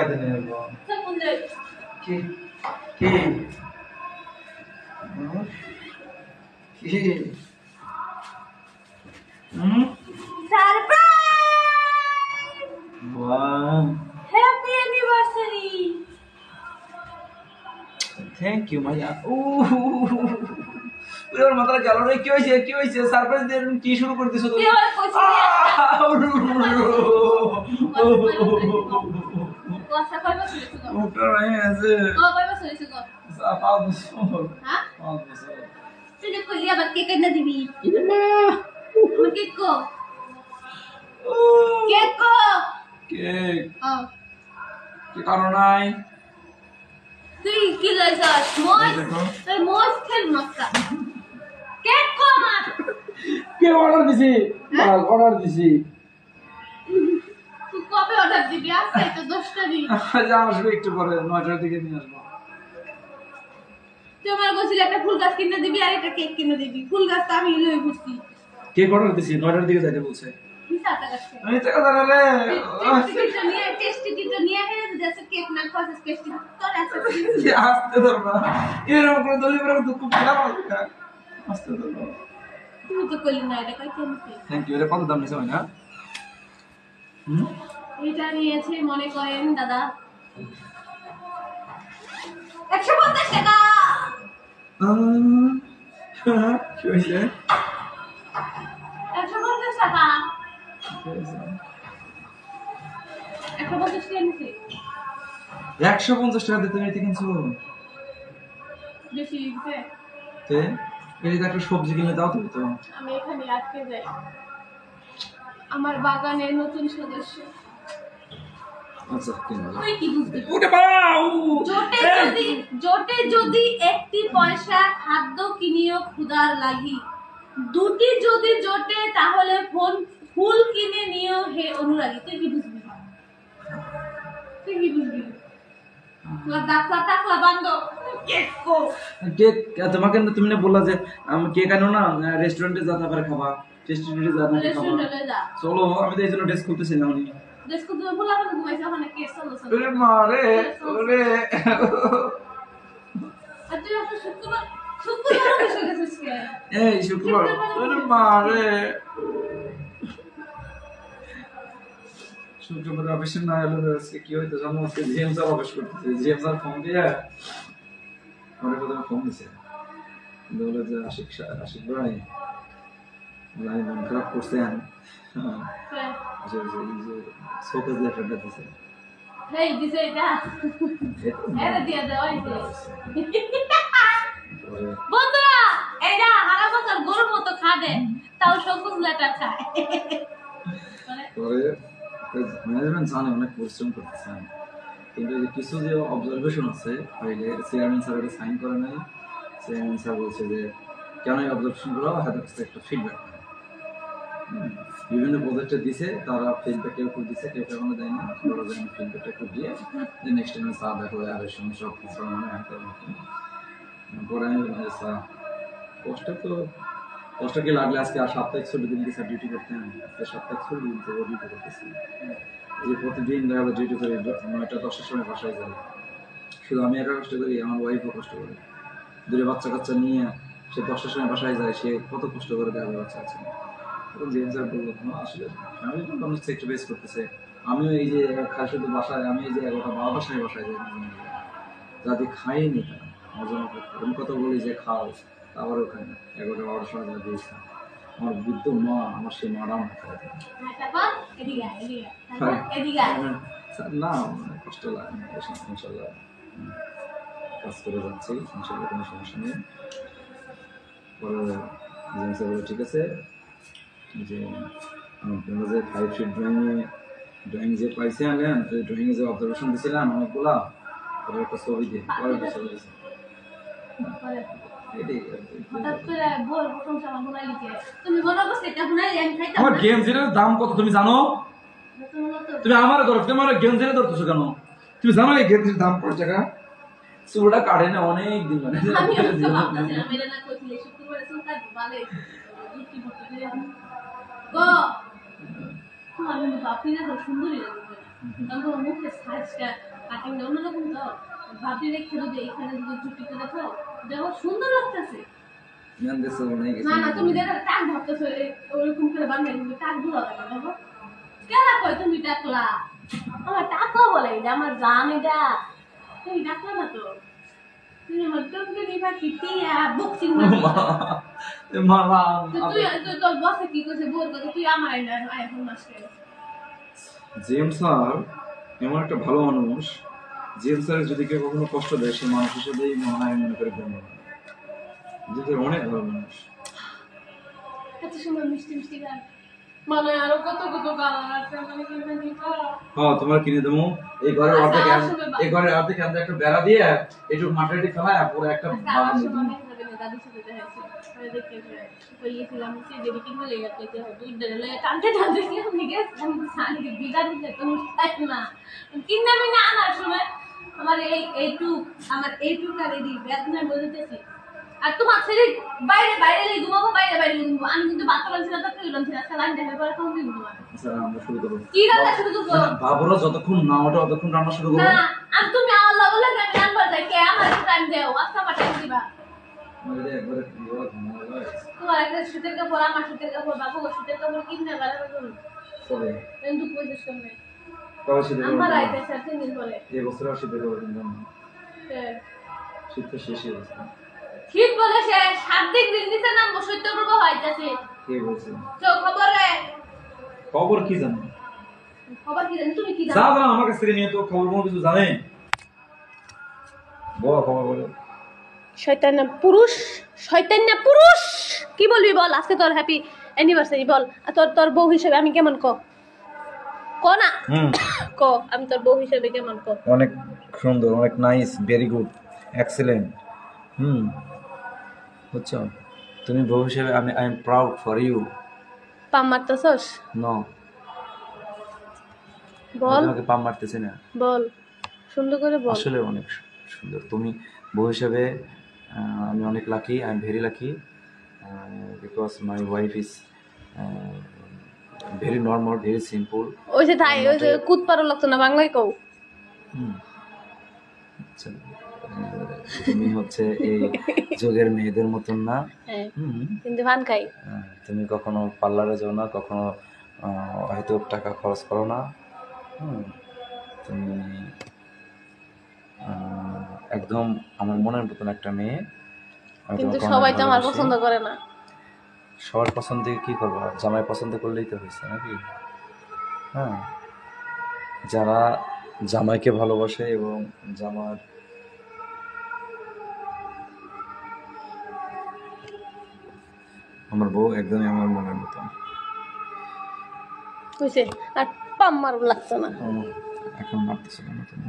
হাতে নিয়ে আসবো কি কি কি surprise wow happy anniversary thank you মাইয়া ও ওর মাথায় গেল রে কি হইছে সারপ্রাইজ দিয়ে কি শুরু করে দিছো তুমি কথা কইবা শুনছো ওটা হয়ে আছে কইবা শুনছো পাও দিছো হ্যাঁ পাও দিছো তুই কইলি আবার কেক না দিবি মা কেক কো কেক কো কেক ও কি কারণ নাই তুই কি লইছস মোজ তুই মোজ খেল মক্কা কেক কো আমার কে অর্ডার দিছি মাল অর্ডার দিছি তুই কবে অর্ডার দিবি আজকে তো 10টা দিন আজ আসবে একটু পরে 9টার দিকে নিয়ে আসবো তুই আমার বলছিলি একটা ফুল গাছ কিনে দিবি আর একটা কেক কিনে দিবি ফুল গাছ তো আমি লই বুঝছি কেক অর্ডার দিছি 9টার দিকে যাইতে বলছে হিসাবটা কাছে আমি টাকা দাঁড়ালে টেস্টি কিটো নিয়ে হে যাচ্ছে কেক না খাওয়াস টেস্টি তোর আছে আসতে ধরবা এরকম করে দলি করে দুঃখ পেলাম আসতে ধরবা তুমি তো কইলি না এটা কইতে আমি থ্যাংক ইউ এটা কত দাম নিছে না এটা নিয়েছে মনে করেন দাদা 150 টাকা কি হইছে 150 টাকা 150 টাকা নিছে 150 টাকা দিতে নিতে কিনছো বেশি দিছে তে এই যে একটা সবজি কিনে দাও তুমি তো আমি এখানে আটকে যাই আমার বাগানের নতুন সদস্য আচ্ছা কিনে দাও তুই কি বুঝবি ওটা বাউ জোটে যদি একটি পয়সা খাদ্য কিনিও ক্ষুধার লাগি দুটি যদি জোটে তাহলে ফুল কিনে নিও হে অনুরাগী তুই কি বুঝবি তোর দাঁতটা টাকলা বান্ধ কেক কো কেক তোমাকে তুমি না বললা যে আমি কেক আনো না রেস্টুরেন্টে যা তারপরে খাবা রেস্টুরেন্টে যা না খাবা রেস্টুরেন্টে যা চলো আমি তো এই জন্য ড্রেস খুলতেছিলাম আমি দেখো তুমি বলা করে ঘুমাইছ ওখানে কেক চলো ওরে মারে ওরে আর তুই একটা শুক্রবার এসে গেছিস কে এই শুক্রবার ওরে মারে শুক্রবার অফিসে না এলো আজকে কি হইতো জানো আজকে জিএম স্যার অফিস করতেছে জিএম স্যার ফোন দিয়ে পরে প্রথমে ফোন দিছে বলে যে আশিক ভাই ভাই মন খারাপ করছেন যে শোকেজ লেটারটা দিছে হেই দিছে এটা এর দিয়া দাও এই বন্ধুরা এটা হারা বছর গরুর মতো খাবে তাও শোকেজ লেটার খায় পরে ম্যানেজমেন্ট জানে অনেক পরিশ্রম করতেছেন কিন্তু যে কিছু যে অবজারভেশন আছে ফাইলে চেয়ারম্যান স্যার এটা সাইন করে নাই চেয়ারম্যান স্যার বলছে যে কেন এই অবজারভেশন গুলো হাতে একটা ফিডব্যাক বিভিন্ন প্রজেক্টে দিছে তারা ফিডব্যাক কেউ দিছে কেউ এখনো দেয়নি বড় দেয়নি ফিডব্যাকটা একটু দিয়ে যে নেক্সট টাইমে স্যার দেখো আর এর সমস্যা কিছু মানে পরে আমি বললাম যে স্যার কষ্ট কি লাগলে আজকে আর সাপ্তাহিক ছুটি দিন কি স্যার ডিউটি করতে হবে আজকে সাপ্তাহিক ছুটি দিন তো ডিউটি করতেছি যে প্রতিদিন দেখা যায় ডিউটি করে 9টা 10টার সময় বাসায় যাই শুধু আমি একা কষ্ট করি আমার ওয়াইফও কষ্ট করে দূরে বাচ্চা কাচ্চা নিয়ে সে 10টার সময় বাসায় যায় সে কত কষ্ট করে দেখা বাচ্চা আছে তখন জেন স্যার বললো আসলে ফ্যামিলি তো মানুষ সেক্রিফাইস করতেছে আমিও এই যে খাই শুধু বাসায় আমি এই যে 11টা 12টার সময় বাসায় যাই যাতে খাইনি তারা মজা আমি কথা বলি যে খাও আবারও খাই না 11টা 12টার সময় যা দিয়েছি আমার বৃদ্ধ মা আমার সেই মারাম খায় না কষ্ট লাগে ইনশাল্লাহ কাজ করে যাচ্ছি ইনশাল্লাহ কোনো সমস্যা নেই পরে জিনিস বলে ঠিক আছে যে আপনারা যে 5 ফিট ড্রয়িং যে পাইছে আনেন ওই ড্রয়িংয়ে যে অবজারভেশন দিয়েছিলেন অনেকগুলা ওর একটা ছবি দিয়ে পরে একটা ছবি দিয়েছে আমার গেঞ্জির দাম কত তুমি জানো তুমি আমার ধরো তুমি আমার গেঞ্জিরে ধরতেছো কেন তুমি জানো এই গেঞ্জির দাম কত টাকা চুলটা কাটে না অনেক দিন মানে তখন মুখে সাজটা কাটিং অন্যরকম তো ভাবি রেখে যদি এখানে যদি জুটি করে দাও দেখো সুন্দর লাগতেছে। জ্ঞান দিচ্ছে অনেক না না তুমি দেখো টাক ধরতেছো ওরকম করে বানিয়ে কিন্তু টাক ধরা লাগে দেখো কেলা কই তুমি ডাকলা আমার টাকা বলে এটা আমার জান এটা তুমি ডাকলা না তো তুমি আমার টুকটুকি পাখি টিয়া বক্সিং মামা তুই তোর বসে কি করছে বল কথা তুই আমার এখন মাসকে জেমস স্যার এমন একটা ভালো মানুষ, জেমস স্যার যদি কেউ কখনো কষ্ট দেয় সে মানুষ হিসেবেই মনে করে গণ্য হয়। জেমস স্যার অনেক ভালো মানুষ। এত সুন্দর মিষ্টি মিষ্টি গান মানে আরো কত কত গান আছে মানে কিনতে দিবা। হ্যাঁ তোমার কিনে দেবো। এই ঘরের অর্ধেক এই ঘরের অর্ধেক আমরা একটা বেড়া দিয়ে একটু মাটিতে ফেলায় পুরো একটা বাগান দিয়ে দিই। দাদুর সাথে দেখা হয়েছে দেখতে গিয়েছিলাম সে দেরি কিনে লেগে যেতে হয় দুই ধরে টানতে টানতে কি আমি গেছিলাম সানি বিদার দিতে তুমি তাই না কিনে আমি না আনার সময় আমার এইটুক আর এই বেদনা বলতেছি আর তোমার ছেলে বাইরে বাইরে লেগে ঘুমাবো বাইরে বাইরে ঘুমাবো আমি কিন্তু বাচ্চা লাগছে না তো কেউ লাগছে না লাইন দেখার পরে কোন দিন ঘুমাবো। আচ্ছা আমরা শুরু করব। কি রান্না শুরু করবো? বাবুরা যতক্ষণ না ওঠে ততক্ষণ রান্না শুরু করব। না আর তুমি আল্লাহ বলে আমি রান্না যাই কে আমার টাইম দেও আচ্ছা আমার টাইম দিবা। আমাদের একবারে পুরো ঘুমানো হয়। তোমার একটা শীতের কাপড় আমার শীতের কাপড় বাবু শীতের কাপড় কিনে বেড়াবে করুন তবে কিন্তু পয়সা সামনে কবে শীতে আমার আইতে 3 দিন পরে এই বছর আর শীতে করবো না। হ্যাঁ। শীত তো শেষ হয়ে গেছে। শীত বলে শেষ 7 দিন দিন দিতে নাম বসইতে রোগ হইতাছে কে বলছে? তো খবরে খবর কি জানো? খবর কি জানি তুমি কি যা জানো? যা আমার কাছ থেকে নিয়ে তো খবর কোনো কিছু জানে। বল খবর বলে। শয়তান না পুরুষ কি বলবি বল আজকে তোর হ্যাপি অ্যানিভার্সারি বল আর তোর বউ হিসেবে আমি কেমন ক না ক আমি তোর বউ হিসেবে কেমন ক অনেক সুন্দর, অনেক নাইস, ভেরি গুড, এক্সেলেন্ট। বুঝছো? তুমি বউ হিসেবে I am proud for you. পাম মারতেছস নো, বল তোমাকে পাম মারতেছি না, বল সুন্দর করে বল। আসলে অনেক সুন্দর তুমি বউ হিসেবে। আমি অনেক lucky, I am very lucky because my wife is very normal, very simple. ওই যে তাই ওই যে কুদ পারো লাগতো না বাংলায় কও। আচ্ছা, তুমি হচ্ছে এই যুগের মেয়েদের মতন না। হ্যাঁ কিন্তু ভান খাই। তুমি কখনো পার্লারে যাও না, কখনো হয়তো টাকা খরচ করো না। তুমি একদম আমার মনের মতন একটা মেয়ে। কিন্তু সবাই তো আমার পছন্দ করে না। সবার পছন্দ কি করবো? জামাই পছন্দ করলেই তো হয়েছে নাকি? হ্যাঁ, যারা জামাইকে ভালোবাসে এবং জামার আমার বউ একদমই আমার মনের মতন। কইছে আর পাম মারু লাগতো না। এখন মারতেছিল না তুমি।